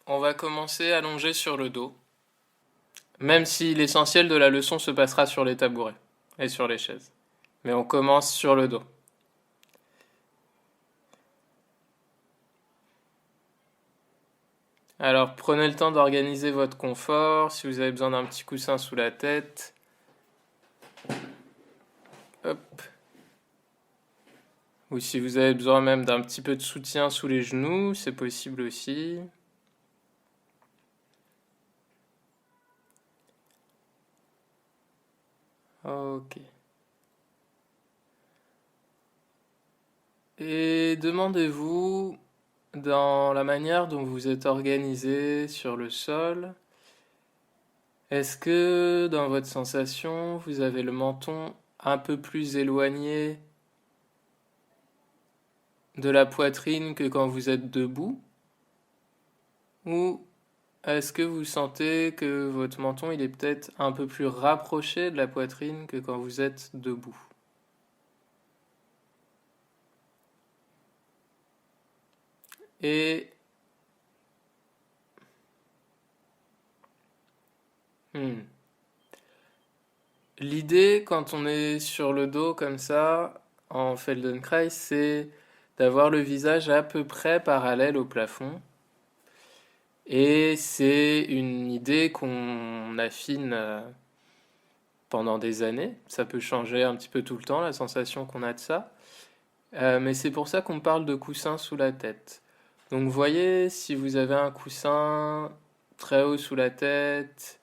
On va commencer allongé sur le dos, même si l'essentiel de la leçon se passera sur les tabourets et sur les chaises. Mais on commence sur le dos. Alors prenez le temps d'organiser votre confort, si vous avez besoin d'un petit coussin sous la tête. Hop. Ou si vous avez besoin même d'un petit peu de soutien sous les genoux, c'est possible aussi. Ok. Et demandez-vous, dans la manière dont vous êtes organisé sur le sol, est-ce que dans votre sensation, vous avez le menton un peu plus éloigné de la poitrine que quand vous êtes debout? Ou est-ce que vous sentez que votre menton il est peut-être un peu plus rapproché de la poitrine que quand vous êtes debout? Et hmm, l'idée quand on est sur le dos comme ça, en Feldenkrais, c'est d'avoir le visage à peu près parallèle au plafond. Et c'est une idée qu'on affine pendant des années. Ça peut changer un petit peu tout le temps, la sensation qu'on a de ça. Mais c'est pour ça qu'on parle de coussin sous la tête. Donc vous voyez, si vous avez un coussin très haut sous la tête,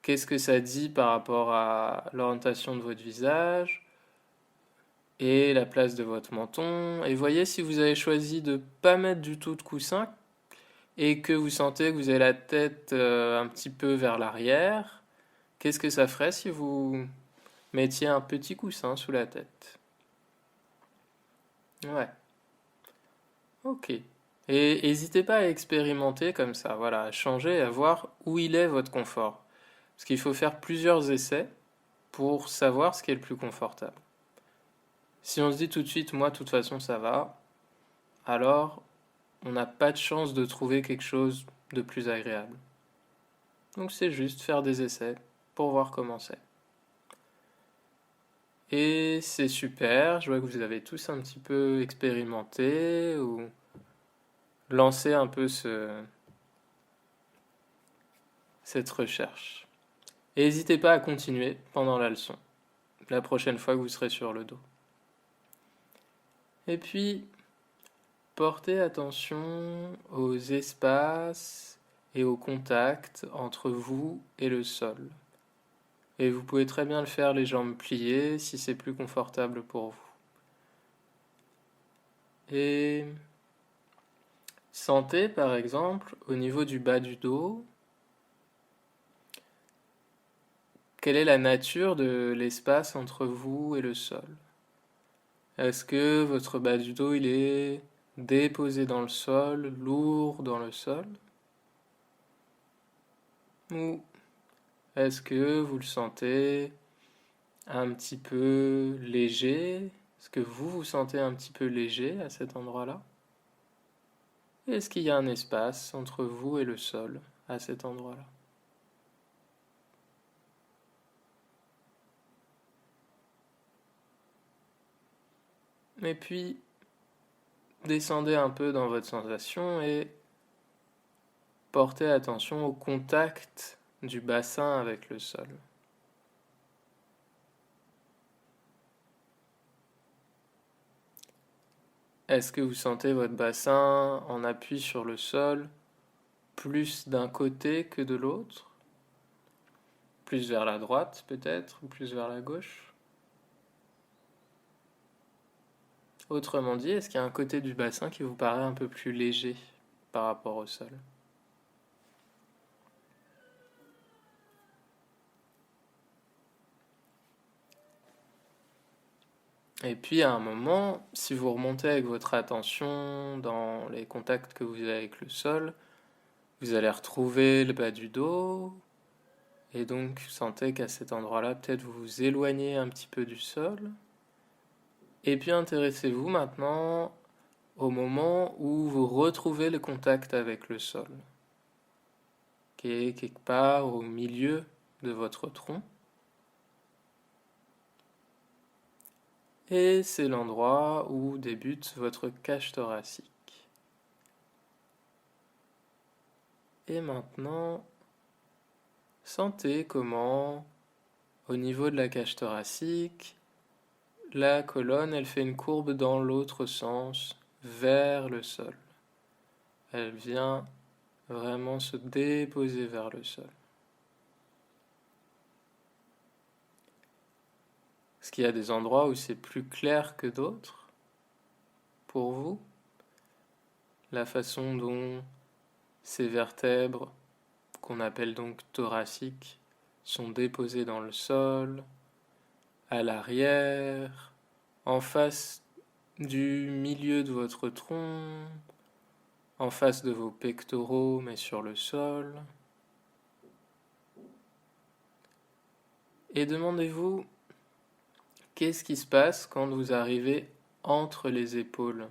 qu'est-ce que ça dit par rapport à l'orientation de votre visage et la place de votre menton. Et voyez si vous avez choisi de ne pas mettre du tout de coussin et que vous sentez que vous avez la tête un petit peu vers l'arrière, qu'est-ce que ça ferait si vous mettiez un petit coussin sous la tête? Ouais, ok. Et n'hésitez pas à expérimenter comme ça, voilà, à changer, à voir où il est votre confort. Parce qu'il faut faire plusieurs essais pour savoir ce qui est le plus confortable. Si on se dit tout de suite, moi, de toute façon, ça va, alors on n'a pas de chance de trouver quelque chose de plus agréable. Donc c'est juste faire des essais pour voir comment c'est. Et c'est super, je vois que vous avez tous un petit peu expérimenté ou lancé un peu cette recherche. Et n'hésitez pas à continuer pendant la leçon, la prochaine fois que vous serez sur le dos. Et puis, portez attention aux espaces et aux contacts entre vous et le sol. Et vous pouvez très bien le faire les jambes pliées si c'est plus confortable pour vous. Et sentez par exemple au niveau du bas du dos, quelle est la nature de l'espace entre vous et le sol? Est-ce que votre bas du dos il est déposé dans le sol, lourd dans le sol? Ou est-ce que vous le sentez un petit peu léger? Est-ce que vous vous sentez un petit peu léger à cet endroit-là? Est-ce qu'il y a un espace entre vous et le sol à cet endroit-là? Et puis, descendez un peu dans votre sensation et portez attention au contact du bassin avec le sol. Est-ce que vous sentez votre bassin en appui sur le sol plus d'un côté que de l'autre? Plus vers la droite peut-être, ou plus vers la gauche? Autrement dit, est-ce qu'il y a un côté du bassin qui vous paraît un peu plus léger par rapport au sol? Et puis à un moment, si vous remontez avec votre attention dans les contacts que vous avez avec le sol, vous allez retrouver le bas du dos, et donc vous sentez qu'à cet endroit-là, peut-être vous vous éloignez un petit peu du sol. Et puis intéressez-vous maintenant au moment où vous retrouvez le contact avec le sol. qui est quelque part au milieu de votre tronc. Et c'est l'endroit où débute votre cage thoracique. Et maintenant, sentez comment, au niveau de la cage thoracique, la colonne, elle fait une courbe dans l'autre sens, vers le sol. Elle vient vraiment se déposer vers le sol. Est-ce qu'il y a des endroits où c'est plus clair que d'autres pour vous? La façon dont ces vertèbres, qu'on appelle donc thoraciques, sont déposées dans le sol, à l'arrière, en face du milieu de votre tronc, en face de vos pectoraux mais sur le sol. Et demandez-vous, qu'est-ce qui se passe quand vous arrivez entre les épaules?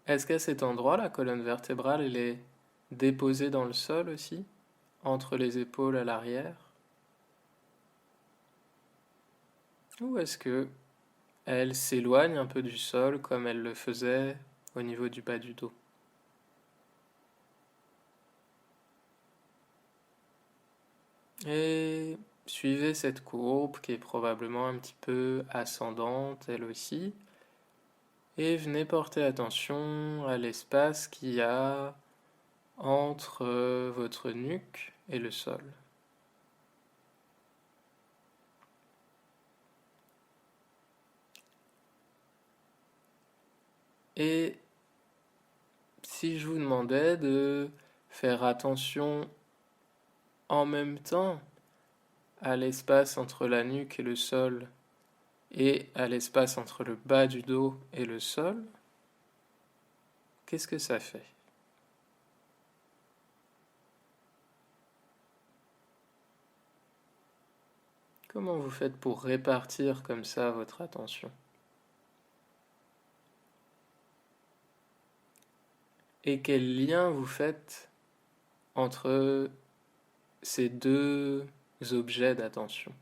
Est-ce qu'à cet endroit, la colonne vertébrale, elle est déposée dans le sol aussi, entre les épaules à l'arrière? Ou est-ce que elle s'éloigne un peu du sol comme elle le faisait au niveau du bas du dos? Et suivez cette courbe qui est probablement un petit peu ascendante elle aussi. Et venez porter attention à l'espace qu'il y a entre votre nuque et le sol. Et si je vous demandais de faire attention en même temps à l'espace entre la nuque et le sol et à l'espace entre le bas du dos et le sol, qu'est-ce que ça fait? Comment vous faites pour répartir comme ça votre attention? Et quel lien vous faites entre ces deux objets d'attention?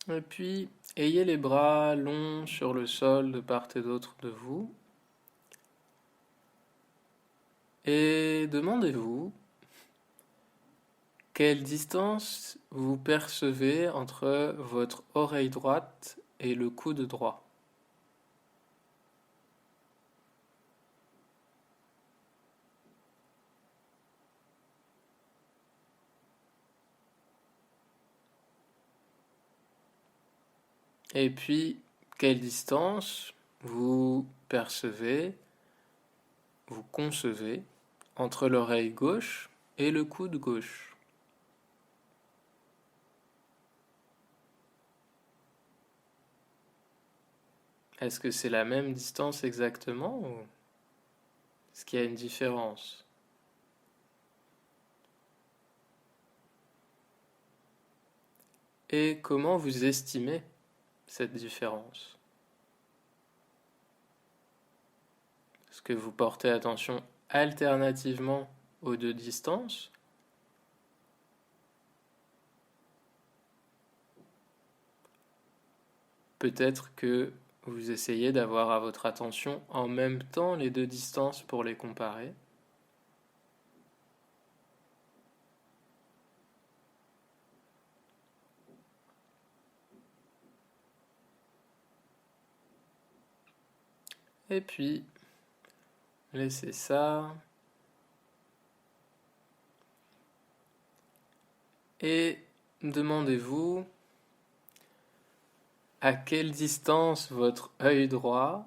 Et puis, ayez les bras longs sur le sol de part et d'autre de vous. Et demandez-vous quelle distance vous percevez entre votre oreille droite et le coude droit. Et puis, quelle distance vous percevez, vous concevez entre l'oreille gauche et le coude gauche. Est-ce que c'est la même distance exactement ou est-ce qu'il y a une différence? Et comment vous estimez cette différence? Est-ce que vous portez attention alternativement aux deux distances? Peut-être que vous essayez d'avoir à votre attention en même temps les deux distances pour les comparer. Et puis, laissez ça. Et demandez-vous à quelle distance votre œil droit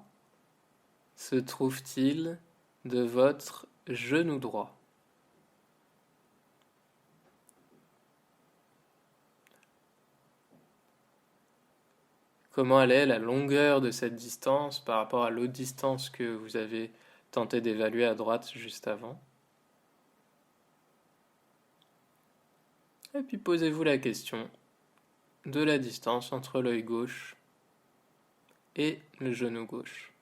se trouve-t-il de votre genou droit? Comment elle est la longueur de cette distance par rapport à l'autre distance que vous avez tenté d'évaluer à droite juste avant? Et puis posez-vous la question de la distance entre l'œil gauche et le genou gauche.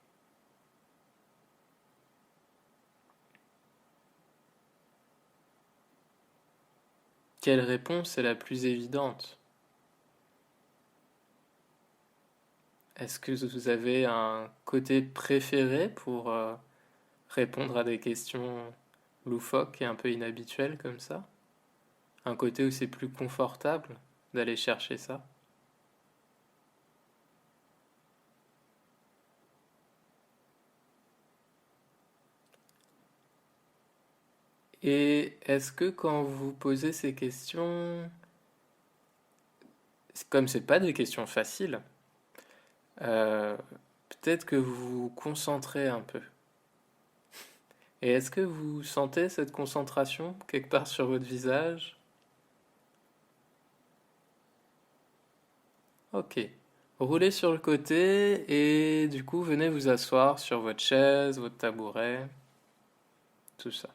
Quelle réponse est la plus évidente? Est-ce que vous avez un côté préféré pour répondre à des questions loufoques et un peu inhabituelles comme ça? Un côté où c'est plus confortable d'aller chercher ça? Et est-ce que quand vous posez ces questions, comme c'est pas des questions faciles, euh, peut-être que vous vous concentrez un peu. Et est-ce que vous sentez cette concentration quelque part sur votre visage? Ok. Roulez sur le côté et du coup venez vous asseoir sur votre chaise, votre tabouret, tout ça.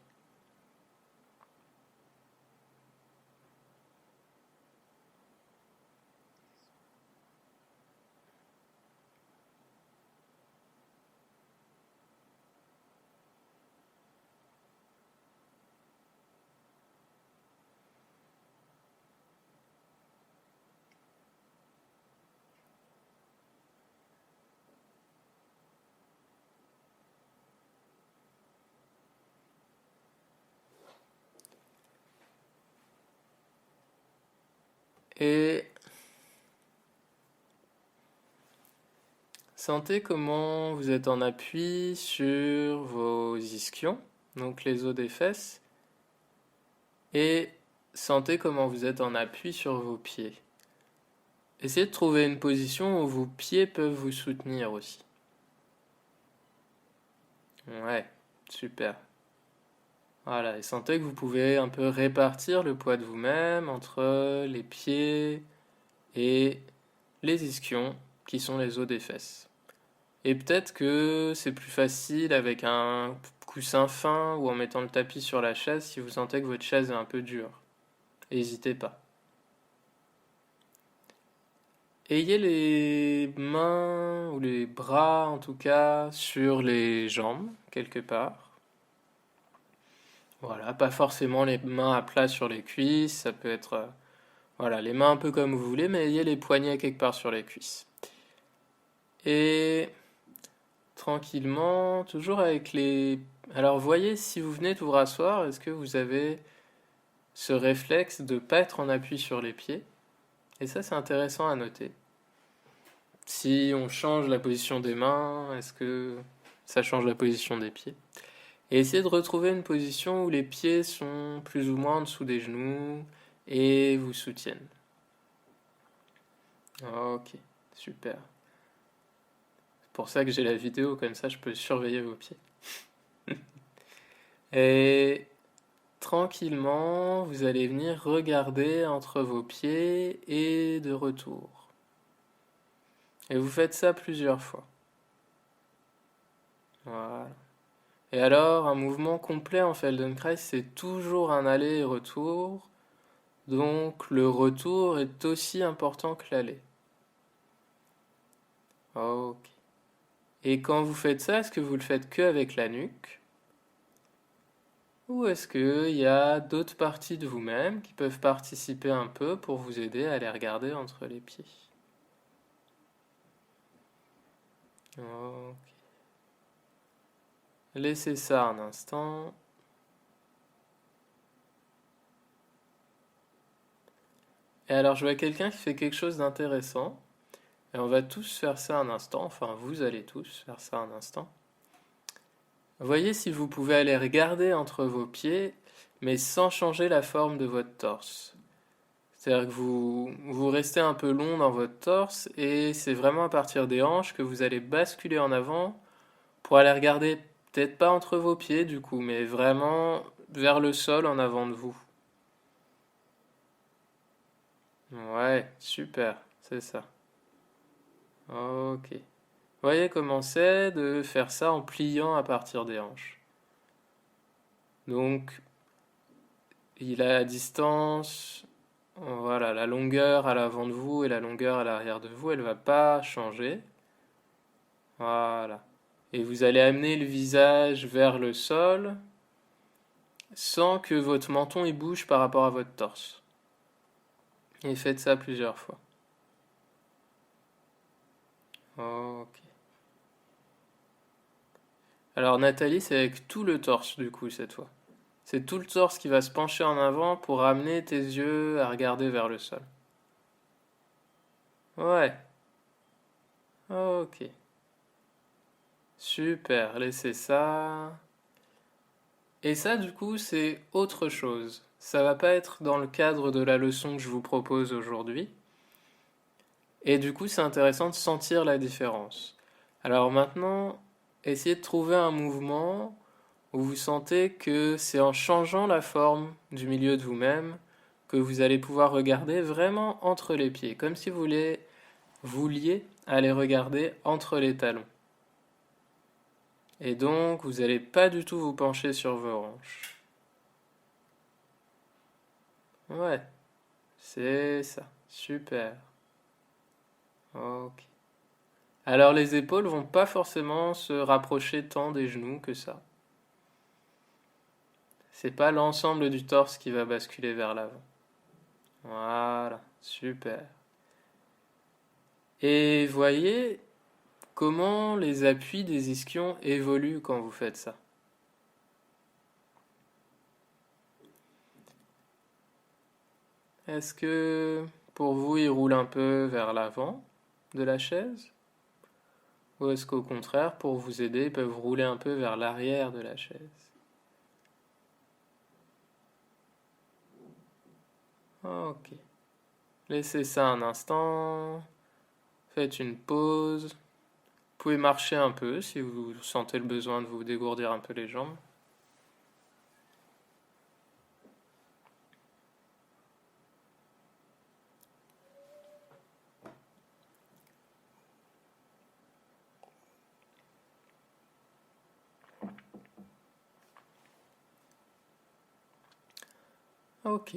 Et sentez comment vous êtes en appui sur vos ischions, donc les os des fesses, et sentez comment vous êtes en appui sur vos pieds. Essayez de trouver une position où vos pieds peuvent vous soutenir aussi. Ouais, super. Voilà, et sentez que vous pouvez un peu répartir le poids de vous-même entre les pieds et les ischions, qui sont les os des fesses. Et peut-être que c'est plus facile avec un coussin fin ou en mettant le tapis sur la chaise si vous sentez que votre chaise est un peu dure. N'hésitez pas. Ayez les mains ou les bras en tout cas sur les jambes quelque part. Voilà, pas forcément les mains à plat sur les cuisses, ça peut être voilà, les mains un peu comme vous voulez, mais ayez les poignets quelque part sur les cuisses. Et tranquillement, toujours avec les... Alors voyez, si vous venez de vous rasseoir, est-ce que vous avez ce réflexe de ne pas être en appui sur les pieds? Et ça, c'est intéressant à noter. Si on change la position des mains, est-ce que ça change la position des pieds? Et essayez de retrouver une position où les pieds sont plus ou moins en dessous des genoux et vous soutiennent. Ok, super. C'est pour ça que j'ai la vidéo, comme ça je peux surveiller vos pieds. Et tranquillement, vous allez venir regarder entre vos pieds et de retour. Et vous faites ça plusieurs fois. Voilà. Et alors, un mouvement complet en Feldenkrais, c'est toujours un aller et retour. Donc, le retour est aussi important que l'aller. Ok. Et quand vous faites ça, est-ce que vous le faites que avec la nuque? Ou est-ce qu'il y a d'autres parties de vous-même qui peuvent participer un peu pour vous aider à les regarder entre les pieds? Ok. Laissez ça un instant. Et alors, je vois quelqu'un qui fait quelque chose d'intéressant. Et on va tous faire ça un instant. Enfin, vous allez tous faire ça un instant. Voyez si vous pouvez aller regarder entre vos pieds, mais sans changer la forme de votre torse. C'est-à-dire que vous restez un peu long dans votre torse et c'est vraiment à partir des hanches que vous allez basculer en avant pour aller regarder, peut-être pas entre vos pieds du coup, mais vraiment vers le sol en avant de vous. Ouais, super, c'est ça. Ok. Voyez comment c'est de faire ça en pliant à partir des hanches. Donc, il a la distance, voilà, la longueur à l'avant de vous et la longueur à l'arrière de vous, elle va pas changer. Voilà. Et vous allez amener le visage vers le sol sans que votre menton y bouge par rapport à votre torse. Et faites ça plusieurs fois. Ok. Alors Nathalie, c'est avec tout le torse du coup cette fois. C'est tout le torse qui va se pencher en avant pour amener tes yeux à regarder vers le sol. Ouais. Ok. Super. Laissez ça. Et ça, du coup, c'est autre chose. Ça va pas être dans le cadre de la leçon que je vous propose aujourd'hui. Et du coup, c'est intéressant de sentir la différence. Alors maintenant, essayez de trouver un mouvement où vous sentez que c'est en changeant la forme du milieu de vous-même que vous allez pouvoir regarder vraiment entre les pieds, comme si vouliez aller regarder entre les talons. Et donc, vous n'allez pas du tout vous pencher sur vos hanches. Ouais, c'est ça. Super. Ok. Alors les épaules vont pas forcément se rapprocher tant des genoux que ça. C'est pas l'ensemble du torse qui va basculer vers l'avant. Voilà, super. Et voyez comment les appuis des ischions évoluent quand vous faites ça. Est-ce que pour vous ils roulent un peu vers l'avant de la chaise? Ou est-ce qu'au contraire, pour vous aider, ils peuvent rouler un peu vers l'arrière de la chaise? Ok. Laissez ça un instant. Faites une pause. Vous pouvez marcher un peu si vous sentez le besoin de vous dégourdir un peu les jambes. Ok.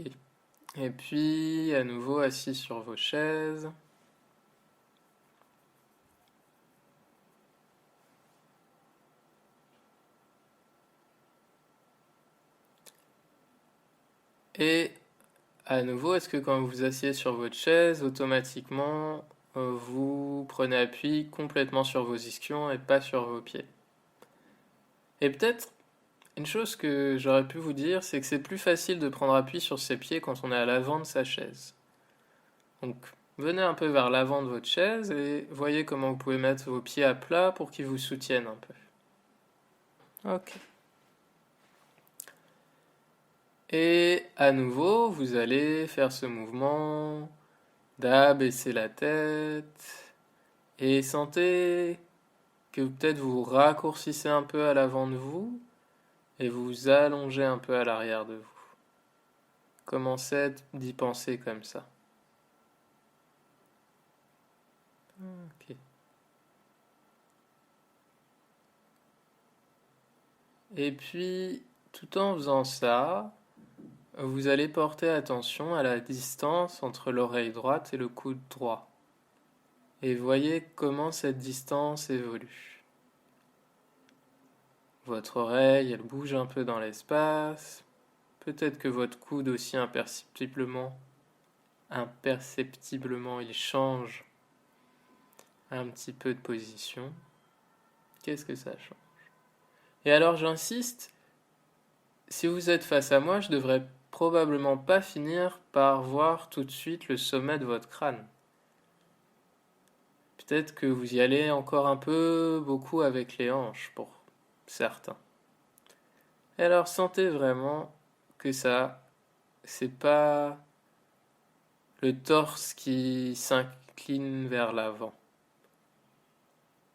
Et puis, à nouveau assis sur vos chaises. Et à nouveau, est-ce que quand vous vous asseyez sur votre chaise, automatiquement, vous prenez appui complètement sur vos ischions et pas sur vos pieds? Et peut-être une chose que j'aurais pu vous dire, c'est que c'est plus facile de prendre appui sur ses pieds quand on est à l'avant de sa chaise. Donc, venez un peu vers l'avant de votre chaise et voyez comment vous pouvez mettre vos pieds à plat pour qu'ils vous soutiennent un peu. Ok. Et à nouveau, vous allez faire ce mouvement d'abaisser la tête et sentez que peut-être vous raccourcissez un peu à l'avant de vous et vous allongez un peu à l'arrière de vous. Commencez d'y penser comme ça. Ok. Et puis, tout en faisant ça, vous allez porter attention à la distance entre l'oreille droite et le coude droit. Et voyez comment cette distance évolue. Votre oreille, elle bouge un peu dans l'espace. Peut-être que votre coude aussi imperceptiblement, il change un petit peu de position. Qu'est-ce que ça change? Et alors j'insiste, si vous êtes face à moi, je devrais probablement pas finir par voir tout de suite le sommet de votre crâne. Peut-être que vous y allez encore un peu beaucoup avec les hanches pour certains. Et alors sentez vraiment que ça, c'est pas le torse qui s'incline vers l'avant.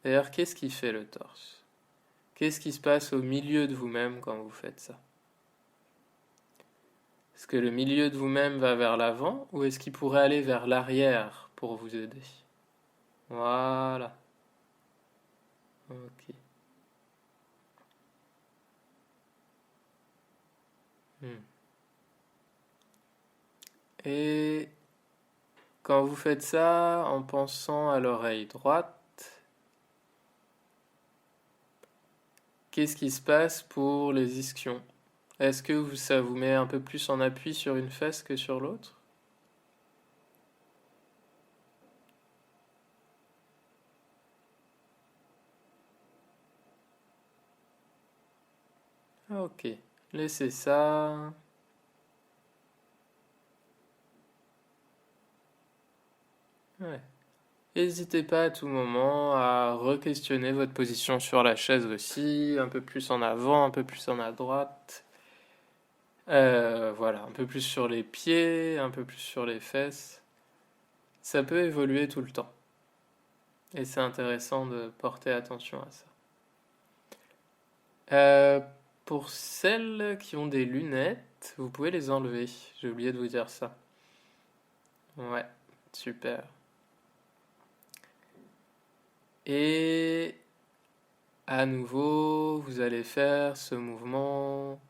D'ailleurs, qu'est-ce qui fait le torse? Qu'est-ce qui se passe au milieu de vous-même quand vous faites ça? Est-ce que le milieu de vous-même va vers l'avant ou est-ce qu'il pourrait aller vers l'arrière pour vous aider? Voilà. Ok. Hmm. Et quand vous faites ça en pensant à l'oreille droite, qu'est-ce qui se passe pour les ischions? Est-ce que ça vous met un peu plus en appui sur une fesse que sur l'autre? Ah, ok, laissez ça. Ouais. N'hésitez pas à tout moment à re-questionner votre position sur la chaise aussi, un peu plus en avant, un peu plus en à droite. Voilà, un peu plus sur les pieds, un peu plus sur les fesses. Ça peut évoluer tout le temps. Et c'est intéressant de porter attention à ça. Euh, pour celles qui ont des lunettes, vous pouvez les enlever. J'ai oublié de vous dire ça. Ouais, super. Et à nouveau, vous allez faire ce mouvement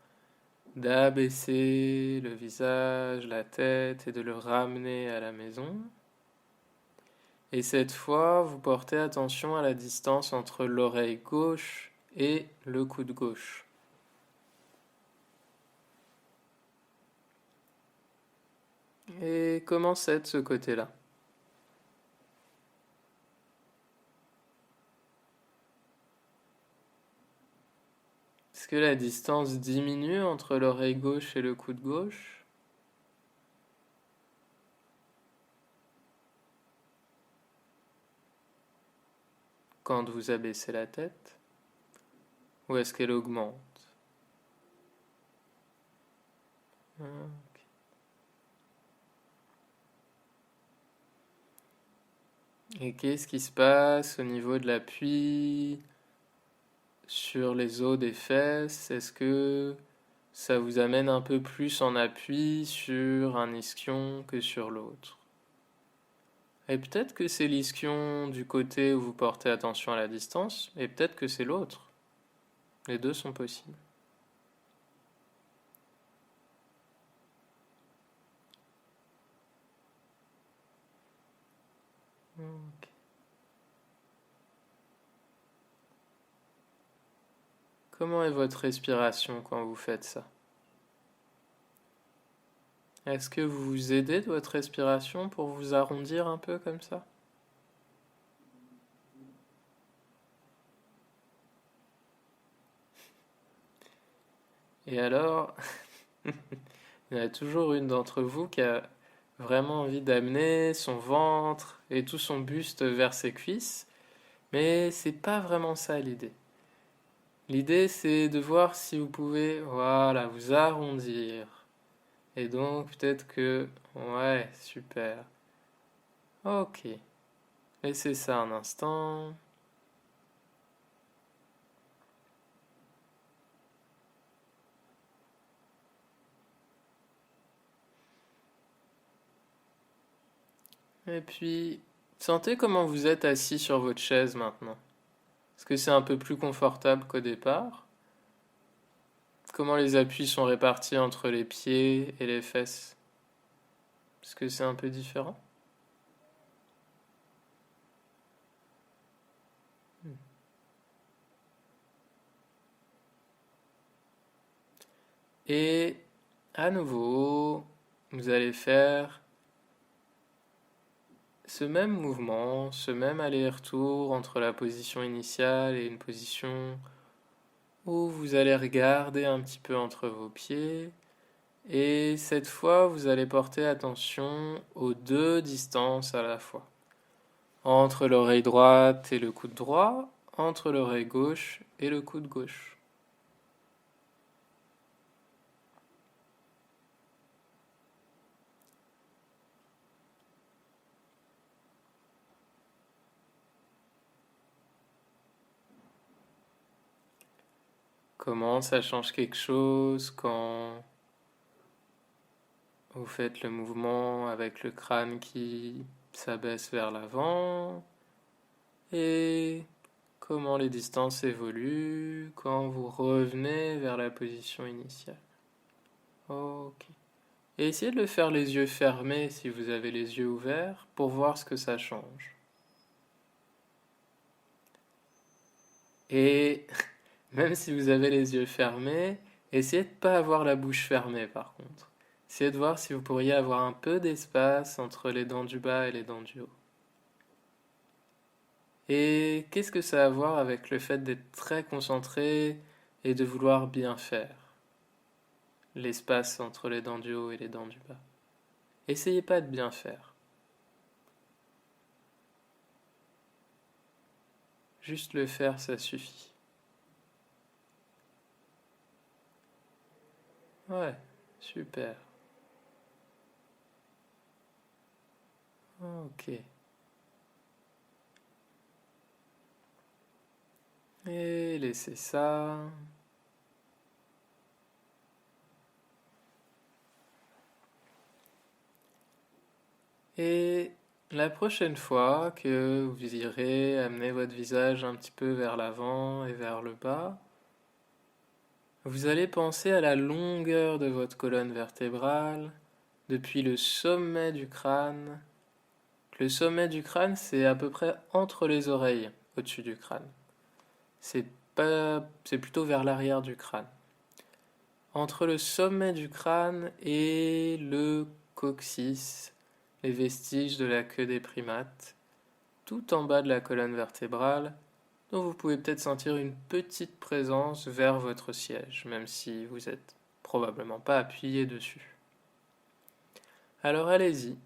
d'abaisser le visage, la tête et de le ramener à la maison. Et cette fois, vous portez attention à la distance entre l'oreille gauche et le coude gauche. Et comment c'est de ce côté-là? Est-ce que la distance diminue entre l'oreille gauche et le coude gauche? Quand vous abaissez la tête? Ou est-ce qu'elle augmente? Ok. Et qu'est-ce qui se passe au niveau de l'appui sur les os des fesses? Est-ce que ça vous amène un peu plus en appui sur un ischion que sur l'autre? Et peut-être que c'est l'ischion du côté où vous portez attention à la distance, et peut-être que c'est l'autre. Les deux sont possibles. Ok. Comment est votre respiration quand vous faites ça? Est-ce que vous vous aidez de votre respiration pour vous arrondir un peu comme ça? Et alors, il y en a toujours une d'entre vous qui a vraiment envie d'amener son ventre et tout son buste vers ses cuisses, mais c'est pas vraiment ça l'idée. L'idée c'est de voir si vous pouvez, voilà, vous arrondir. Et donc peut-être que, ouais, super. Ok, laissez ça un instant. Et puis, sentez comment vous êtes assis sur votre chaise maintenant. Est-ce que c'est un peu plus confortable qu'au départ? Comment les appuis sont répartis entre les pieds et les fesses? Est-ce que c'est un peu différent? Et à nouveau, vous allez faire ce même mouvement, ce même aller-retour entre la position initiale et une position où vous allez regarder un petit peu entre vos pieds. Et cette fois, vous allez porter attention aux deux distances à la fois. Entre l'oreille droite et le coude droit, entre l'oreille gauche et le coude gauche. Comment ça change quelque chose quand vous faites le mouvement avec le crâne qui s'abaisse vers l'avant et comment les distances évoluent quand vous revenez vers la position initiale. Ok. Et essayez de le faire les yeux fermés si vous avez les yeux ouverts pour voir ce que ça change. Et Même si vous avez les yeux fermés, essayez de ne pas avoir la bouche fermée par contre. Essayez de voir si vous pourriez avoir un peu d'espace entre les dents du bas et les dents du haut. Et qu'est-ce que ça a à voir avec le fait d'être très concentré et de vouloir bien faire? L'espace entre les dents du haut et les dents du bas. Essayez pas de bien faire. Juste le faire, ça suffit. Ouais, super. Ok. Et laissez ça. Et la prochaine fois que vous irez amener votre visage un petit peu vers l'avant et vers le bas, vous allez penser à la longueur de votre colonne vertébrale, depuis le sommet du crâne. Le sommet du crâne, c'est à peu près entre les oreilles, au-dessus du crâne. C'est pas, c'est plutôt vers l'arrière du crâne. Entre le sommet du crâne et le coccyx, les vestiges de la queue des primates, tout en bas de la colonne vertébrale, dont vous pouvez peut-être sentir une petite présence vers votre siège, même si vous n'êtes probablement pas appuyé dessus. Alors allez-y,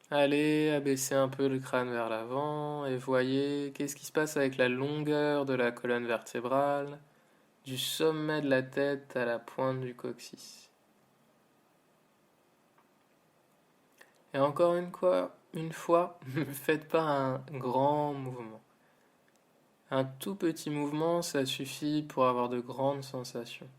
allez abaisser un peu le crâne vers l'avant et voyez qu'est-ce qui se passe avec la longueur de la colonne vertébrale, du sommet de la tête à la pointe du coccyx. Et encore une fois, ne faites pas un grand mouvement. Un tout petit mouvement, ça suffit pour avoir de grandes sensations.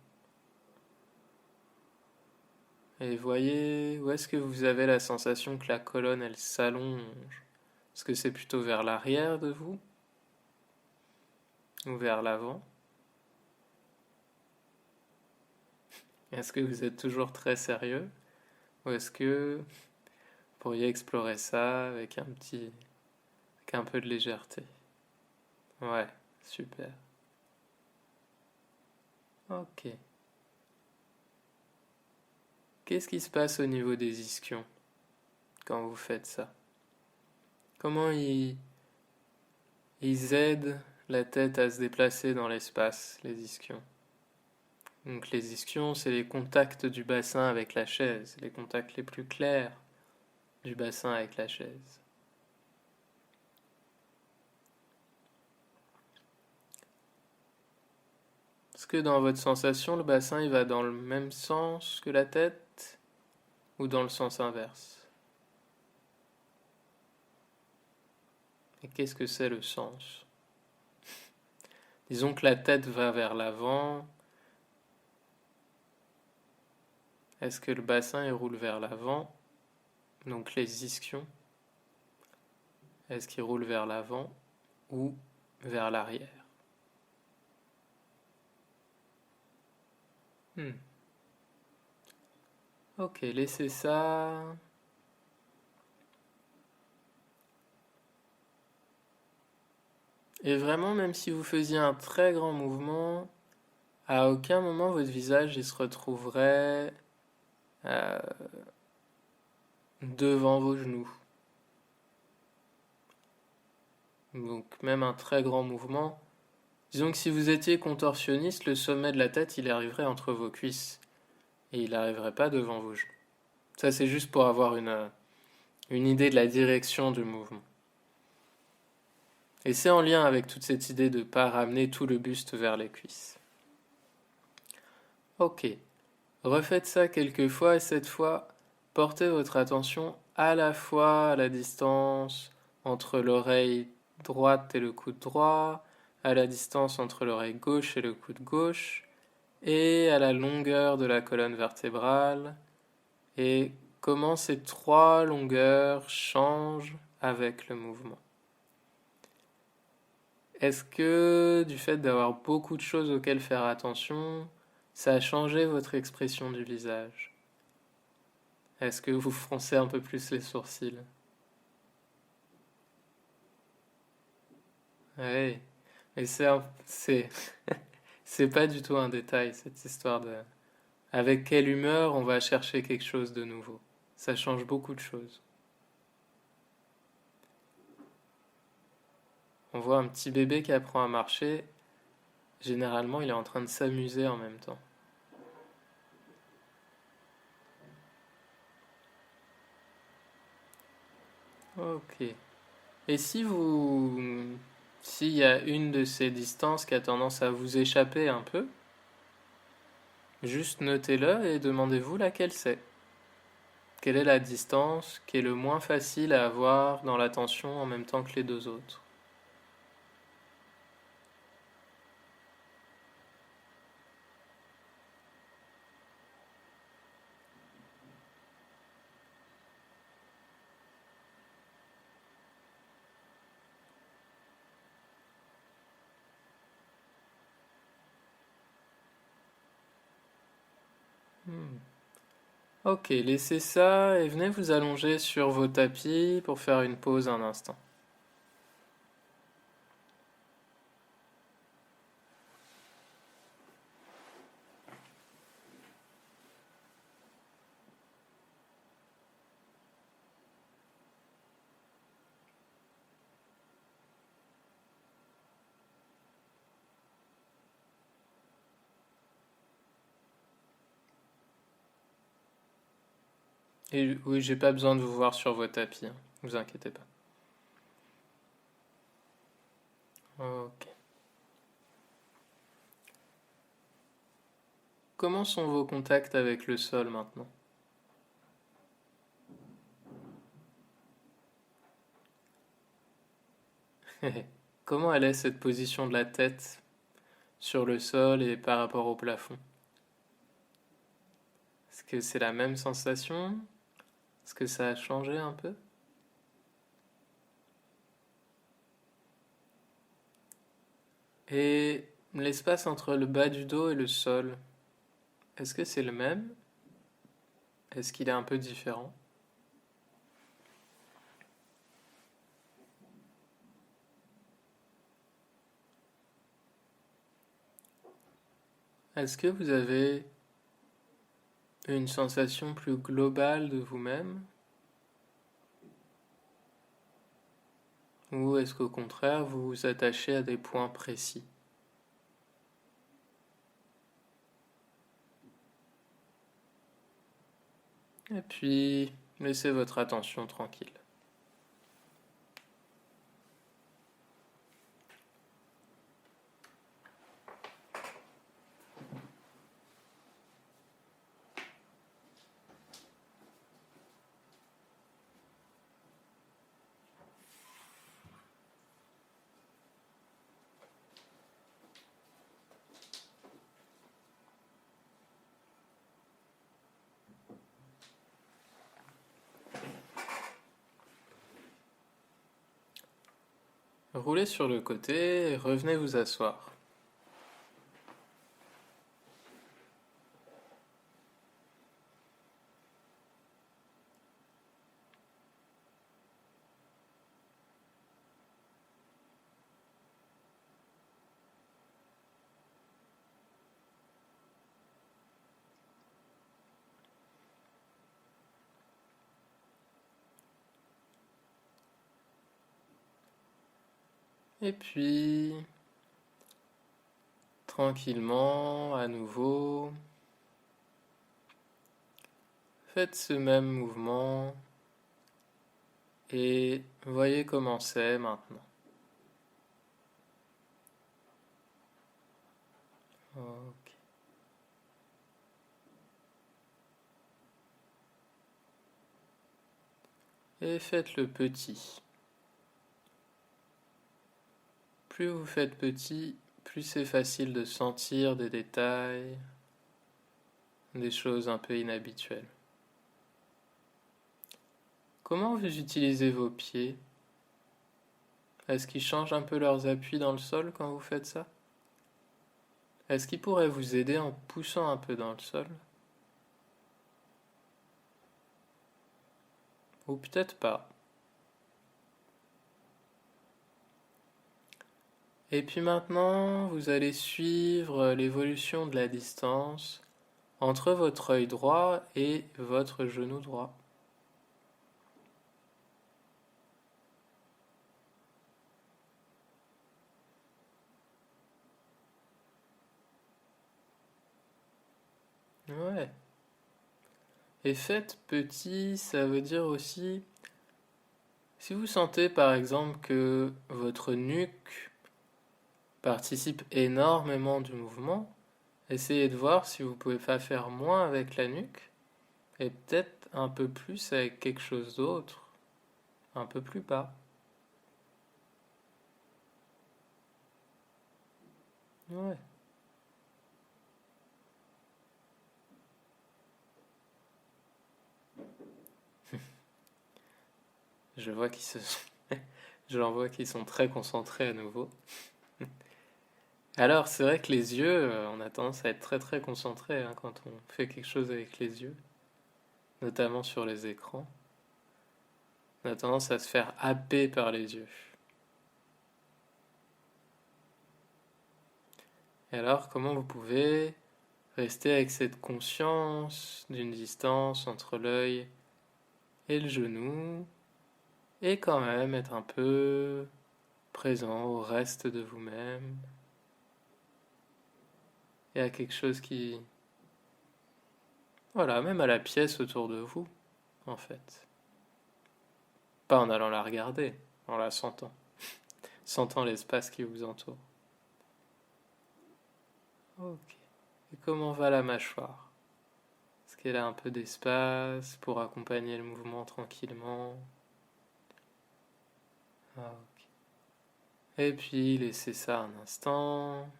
Et voyez où est-ce que vous avez la sensation que la colonne, elle s'allonge. Est-ce que c'est plutôt vers l'arrière de vous ou vers l'avant? Est-ce que vous êtes toujours très sérieux ou est-ce que vous pourriez explorer ça avec avec un peu de légèreté? Ouais, super. Ok. Qu'est-ce qui se passe au niveau des ischions quand vous faites ça? Comment ils aident la tête à se déplacer dans l'espace, les ischions? Donc les ischions, c'est les contacts du bassin avec la chaise, les contacts les plus clairs du bassin avec la chaise. Est-ce que dans votre sensation, le bassin il va dans le même sens que la tête ou dans le sens inverse? Et qu'est-ce que c'est le sens? Disons que la tête va vers l'avant. Est-ce que le bassin il roule vers l'avant? Donc les ischions, est-ce qu'ils roulent vers l'avant ou vers l'arrière? Hmm. Ok, laissez ça. Et vraiment, même si vous faisiez un très grand mouvement, à aucun moment votre visage il se retrouverait euh, devant vos genoux. Donc même un très grand mouvement. Disons que si vous étiez contorsionniste, le sommet de la tête il arriverait entre vos cuisses et il n'arriverait pas devant vos genoux. Ça c'est juste pour avoir une idée de la direction du mouvement. Et c'est en lien avec toute cette idée de ne pas ramener tout le buste vers les cuisses. Ok, refaites ça quelques fois et cette fois, portez votre attention à la fois à la distance entre l'oreille droite et le coude droit, à la distance entre l'oreille gauche et le coude gauche, et à la longueur de la colonne vertébrale, et comment ces trois longueurs changent avec le mouvement. Est-ce que du fait d'avoir beaucoup de choses auxquelles faire attention, ça a changé votre expression du visage? Est-ce que vous froncez un peu plus les sourcils? Oui, mais c'est C'est pas du tout un détail, cette histoire de avec quelle humeur on va chercher quelque chose de nouveau. Ça change beaucoup de choses. On voit un petit bébé qui apprend à marcher, généralement il est en train de s'amuser en même temps. Ok. Et s'il y a une de ces distances qui a tendance à vous échapper un peu, juste notez-le et demandez-vous laquelle c'est. Quelle est la distance qui est le moins facile à avoir dans l'attention en même temps que les deux autres? Hmm. Ok, laissez ça et venez vous allonger sur vos tapis pour faire une pause un instant. Et oui, j'ai pas besoin de vous voir sur vos tapis, hein, vous inquiétez pas. Ok. Comment sont vos contacts avec le sol maintenant? Comment elle est cette position de la tête sur le sol et par rapport au plafond? Est-ce que c'est la même sensation? Est-ce que ça a changé un peu? Et l'espace entre le bas du dos et le sol, est-ce que c'est le même? Est-ce qu'il est un peu différent? Est-ce que vous avez une sensation plus globale de vous-même? Ou est-ce qu'au contraire, vous vous attachez à des points précis? Et puis, laissez votre attention tranquille. Roulez sur le côté et revenez vous asseoir. Et puis, tranquillement, à nouveau, faites ce même mouvement et voyez comment c'est maintenant. Ok. Et faites le petit. Plus vous faites petit, plus c'est facile de sentir des détails, des choses un peu inhabituelles. Comment vous utilisez vos pieds? Est-ce qu'ils changent un peu leurs appuis dans le sol quand vous faites ça? Est-ce qu'ils pourraient vous aider en poussant un peu dans le sol? Ou peut-être pas. Et puis maintenant, vous allez suivre l'évolution de la distance entre votre œil droit et votre genou droit. Ouais. Et faites petit, ça veut dire aussi, si vous sentez par exemple que votre nuque participe énormément du mouvement, essayez de voir si vous pouvez pas faire moins avec la nuque et peut-être un peu plus avec quelque chose d'autre, un peu plus bas. Ouais. Je vois qu'ils se sont... J'en vois qu'ils sont très concentrés à nouveau. Alors, c'est vrai que les yeux, on a tendance à être très très concentré hein, quand on fait quelque chose avec les yeux, notamment sur les écrans. On a tendance à se faire happer par les yeux. Et alors, comment vous pouvez rester avec cette conscience d'une distance entre l'œil et le genou, et quand même être un peu présent au reste de vous-même, et à quelque chose qui... Voilà, même à la pièce autour de vous, en fait. Pas en allant la regarder, en la sentant. Sentant l'espace qui vous entoure. Ok. Et comment va la mâchoire? Est-ce qu'elle a un peu d'espace pour accompagner le mouvement tranquillement? Ah, ok. Et puis laissez ça un instant.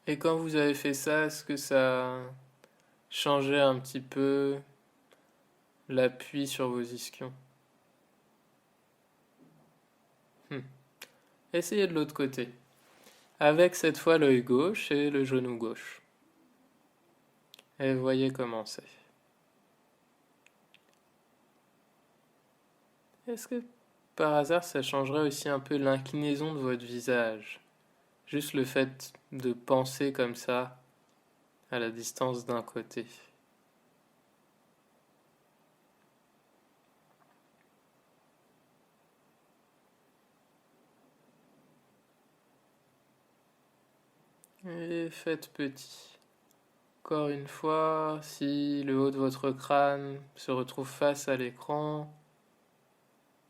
Et quand vous avez fait ça, est-ce que ça changeait un petit peu l'appui sur vos ischions? Hmm. Essayez de l'autre côté. Avec cette fois l'œil gauche et le genou gauche. Et voyez comment c'est. Est-ce que par hasard ça changerait aussi un peu l'inclinaison de votre visage? Juste le fait de penser comme ça à la distance d'un côté. Et faites petit. Encore une fois, si le haut de votre crâne se retrouve face à l'écran,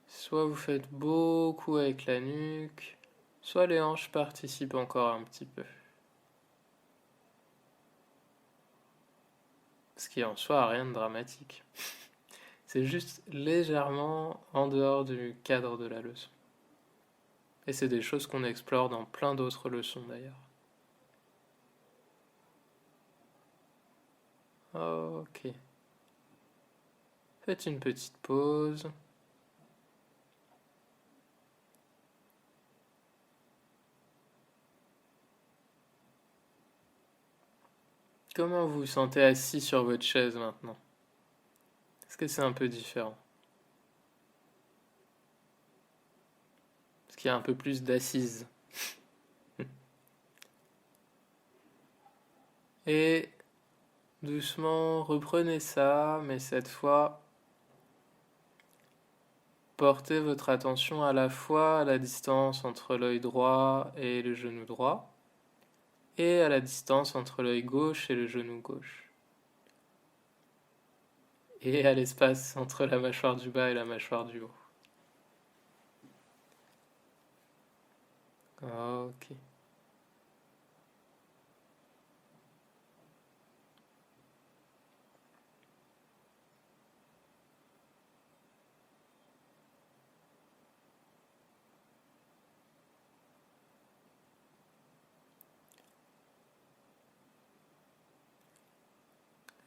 soit vous faites beaucoup avec la nuque, soit les hanches participent encore un petit peu. Ce qui en soi a rien de dramatique. C'est juste légèrement en dehors du cadre de la leçon. Et c'est des choses qu'on explore dans plein d'autres leçons d'ailleurs. Ok. Faites une petite pause. Comment vous vous sentez assis sur votre chaise maintenant? Est-ce que c'est un peu différent? Est-ce qu'il y a un peu plus d'assises? Et doucement, reprenez ça, mais cette fois, portez votre attention à la fois à la distance entre l'œil droit et le genou droit, et à la distance entre l'œil gauche et le genou gauche, et à l'espace entre la mâchoire du bas et la mâchoire du haut. Ok.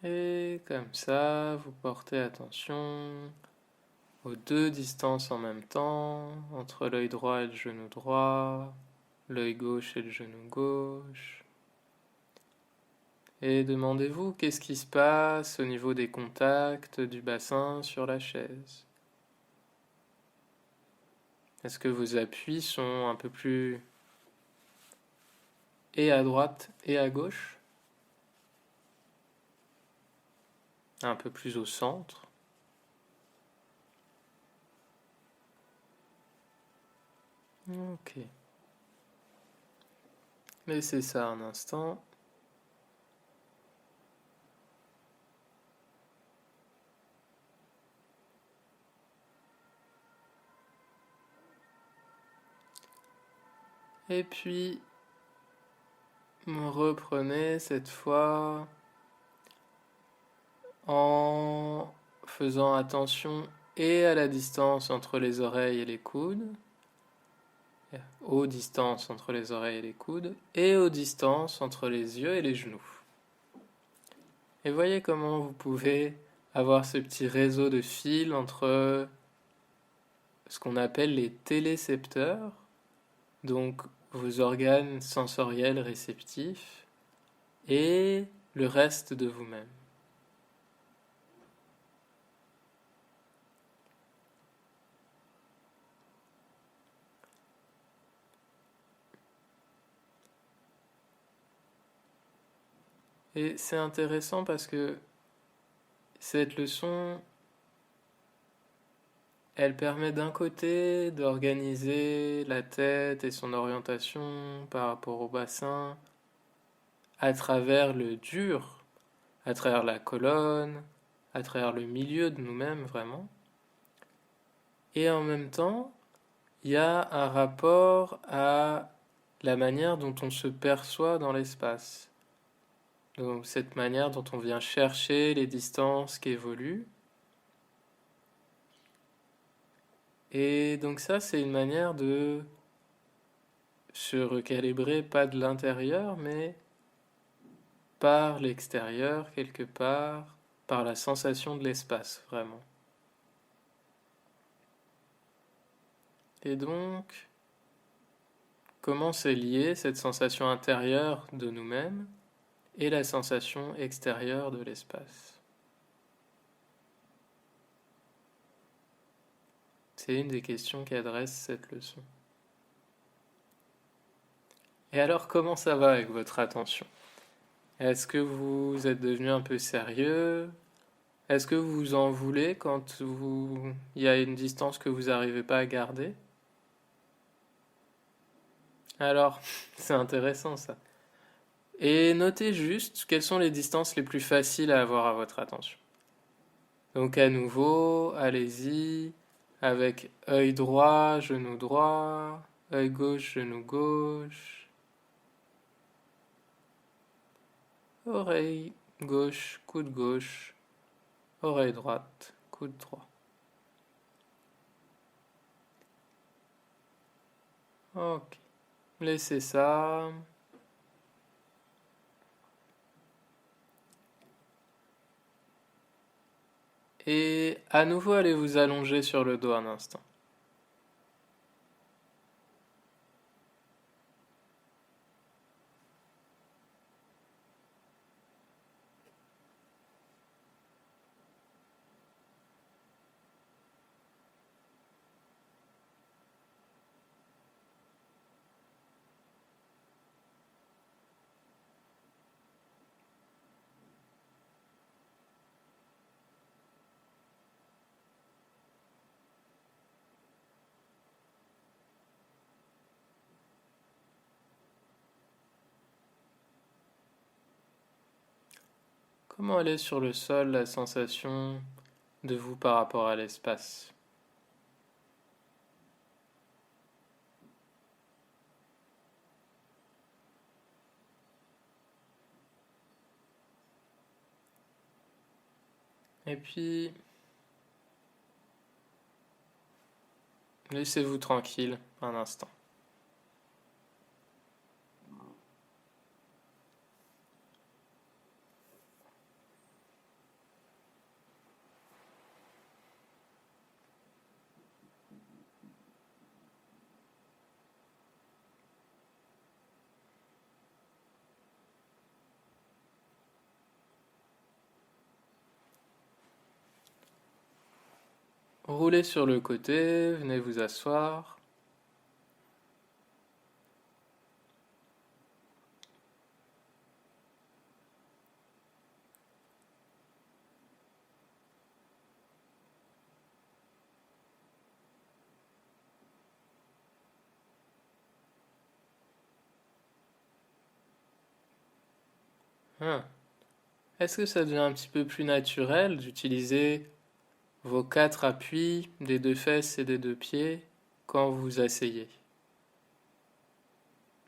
Et comme ça, vous portez attention aux deux distances en même temps, entre l'œil droit et le genou droit, l'œil gauche et le genou gauche. Et demandez-vous qu'est-ce qui se passe au niveau des contacts du bassin sur la chaise. Est-ce que vos appuis sont un peu plus et à droite et à gauche? Un peu plus au centre? Ok. Laissez ça un instant. Et puis, reprenez cette fois en faisant attention et à la distance entre les oreilles et les coudes, aux distances entre les oreilles et les coudes, et aux distances entre les yeux et les genoux. Et voyez comment vous pouvez avoir ce petit réseau de fils entre ce qu'on appelle les télécepteurs, donc vos organes sensoriels réceptifs, et le reste de vous-même. Et c'est intéressant parce que cette leçon, elle permet d'un côté d'organiser la tête et son orientation par rapport au bassin à travers le dur, à travers la colonne, à travers le milieu de nous-mêmes vraiment. Et en même temps, il y a un rapport à la manière dont on se perçoit dans l'espace. Donc cette manière dont on vient chercher les distances qui évoluent. Et donc ça, c'est une manière de se recalibrer, pas de l'intérieur, mais par l'extérieur, quelque part, par la sensation de l'espace, vraiment. Et donc, comment c'est lié cette sensation intérieure de nous-mêmes et la sensation extérieure de l'espace? C'est une des questions qu'adresse cette leçon. Et alors, comment ça va avec votre attention? Est-ce que vous êtes devenu un peu sérieux? Est-ce que vous en voulez quand il y a une distance que vous n'arrivez pas à garder? Alors, c'est intéressant ça. Et notez juste quelles sont les distances les plus faciles à avoir à votre attention. Donc à nouveau, allez-y, avec œil droit, œil gauche, genou gauche, oreille gauche, coude gauche, oreille droite, coude droit. Ok, laissez ça. Et à nouveau, allez vous allonger sur le dos un instant. Comment elle est sur le sol la sensation de vous par rapport à l'espace? Et puis, laissez-vous tranquille un instant. Roulez sur le côté, venez vous asseoir. Ah. Est-ce que ça devient un petit peu plus naturel d'utiliser vos quatre appuis des deux fesses et des deux pieds quand vous vous asseyez?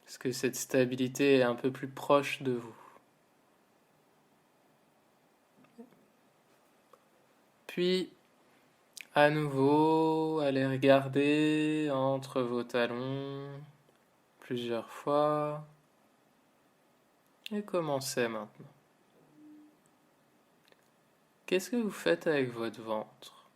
Est-ce que cette stabilité est un peu plus proche de vous? Puis, à nouveau, allez regarder entre vos talons plusieurs fois. Et commencez maintenant. Qu'est-ce que vous faites avec votre ventre?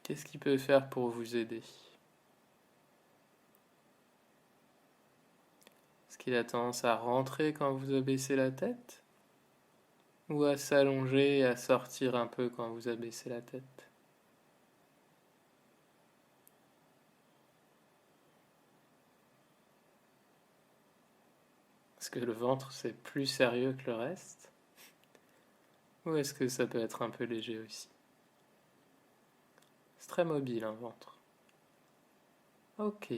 Qu'est-ce qu'il peut faire pour vous aider? Est-ce qu'il a tendance à rentrer quand vous abaissez la tête? Ou à s'allonger et à sortir un peu quand vous abaissez la tête? Est-ce que le ventre c'est plus sérieux que le reste? Ou est-ce que ça peut être un peu léger aussi? C'est très mobile un ventre. Ok.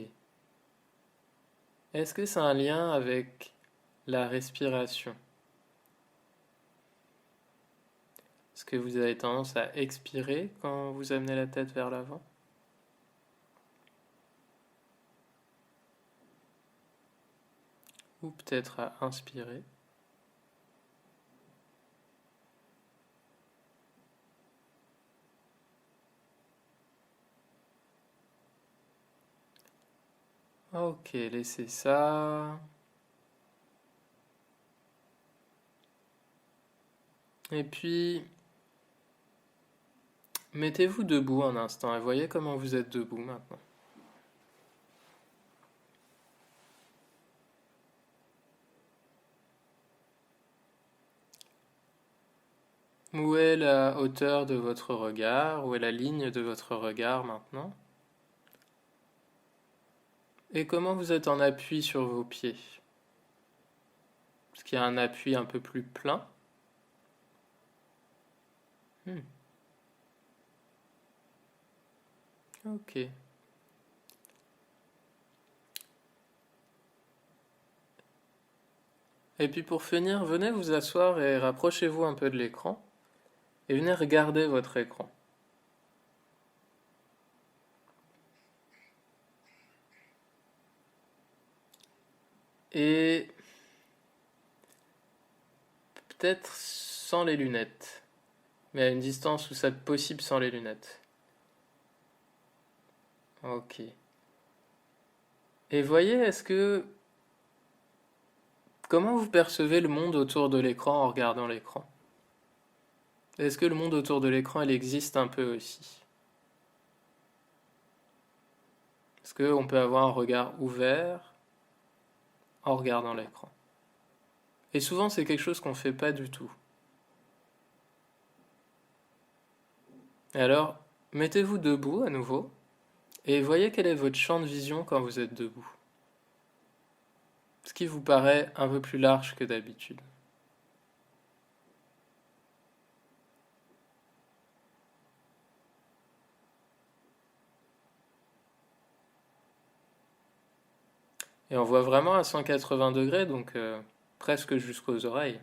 Est-ce que c'est un lien avec la respiration? Est-ce que vous avez tendance à expirer quand vous amenez la tête vers l'avant? Ou peut-être à inspirer? Ok, laissez ça. Et puis, mettez-vous debout un instant et voyez comment vous êtes debout maintenant. Où est la hauteur de votre regard? Où est la ligne de votre regard maintenant? Et comment vous êtes en appui sur vos pieds? Est-ce qu'il y a un appui un peu plus plein? Hmm, ok. Et puis pour finir, venez vous asseoir et rapprochez-vous un peu de l'écran. Et venez regarder votre écran. Et peut-être sans les lunettes, mais à une distance où c'est possible sans les lunettes. Ok. Et voyez, est-ce que... Comment vous percevez le monde autour de l'écran en regardant l'écran? Est-ce que le monde autour de l'écran, il existe un peu aussi? Est-ce qu'on peut avoir un regard ouvert en regardant l'écran? Et souvent, c'est quelque chose qu'on ne fait pas du tout. Et alors, mettez-vous debout à nouveau et voyez quel est votre champ de vision quand vous êtes debout. Ce qui vous paraît un peu plus large que d'habitude. Et on voit vraiment à 180 degrés, donc presque jusqu'aux oreilles.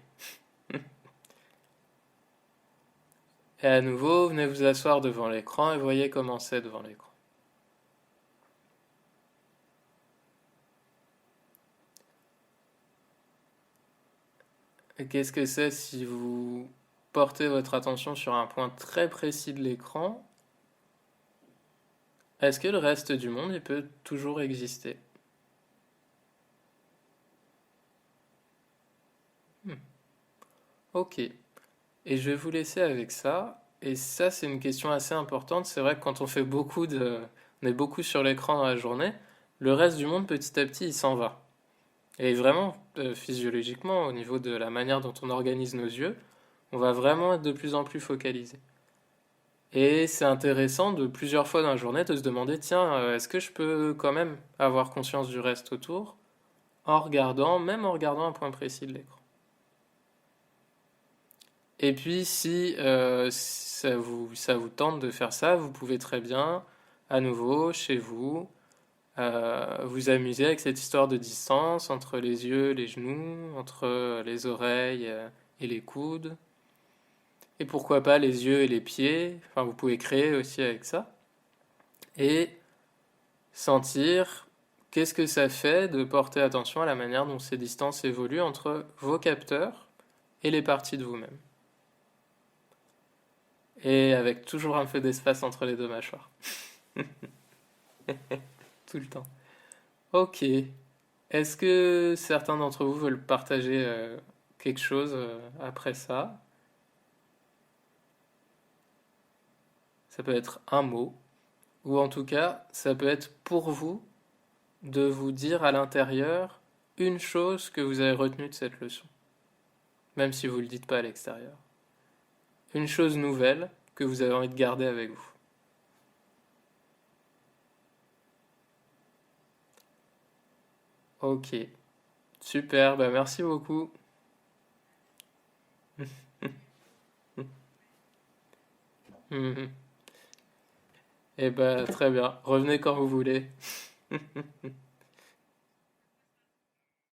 Et à nouveau, venez vous asseoir devant l'écran et voyez comment c'est devant l'écran. Et qu'est-ce que c'est si vous portez votre attention sur un point très précis de l'écran? Est-ce que le reste du monde, il peut toujours exister? Hmm. Ok. Et je vais vous laisser avec ça. Et ça, c'est une question assez importante. C'est vrai que quand on fait on est beaucoup sur l'écran dans la journée, le reste du monde, petit à petit, il s'en va. Et vraiment, physiologiquement, au niveau de la manière dont on organise nos yeux, on va vraiment être de plus en plus focalisé. Et c'est intéressant de plusieurs fois dans la journée de se demander, tiens, est-ce que je peux quand même avoir conscience du reste autour en regardant, même en regardant un point précis de l'écran. Et puis si ça vous tente de faire ça, vous pouvez très bien, à nouveau, chez vous, vous amuser avec cette histoire de distance entre les yeux, les genoux, entre les oreilles et les coudes. Et pourquoi pas les yeux et les pieds. Enfin, vous pouvez créer aussi avec ça. Et sentir qu'est-ce que ça fait de porter attention à la manière dont ces distances évoluent entre vos capteurs et les parties de vous-même. Et avec toujours un peu d'espace entre les deux mâchoires. Tout le temps. Ok. Est-ce que certains d'entre vous veulent partager quelque chose après ça? Ça peut être un mot, ou en tout cas, ça peut être pour vous de vous dire à l'intérieur une chose que vous avez retenue de cette leçon, même si vous ne le dites pas à l'extérieur. Une chose nouvelle que vous avez envie de garder avec vous. Ok, super, bah merci beaucoup. Et bah très bien, revenez quand vous voulez.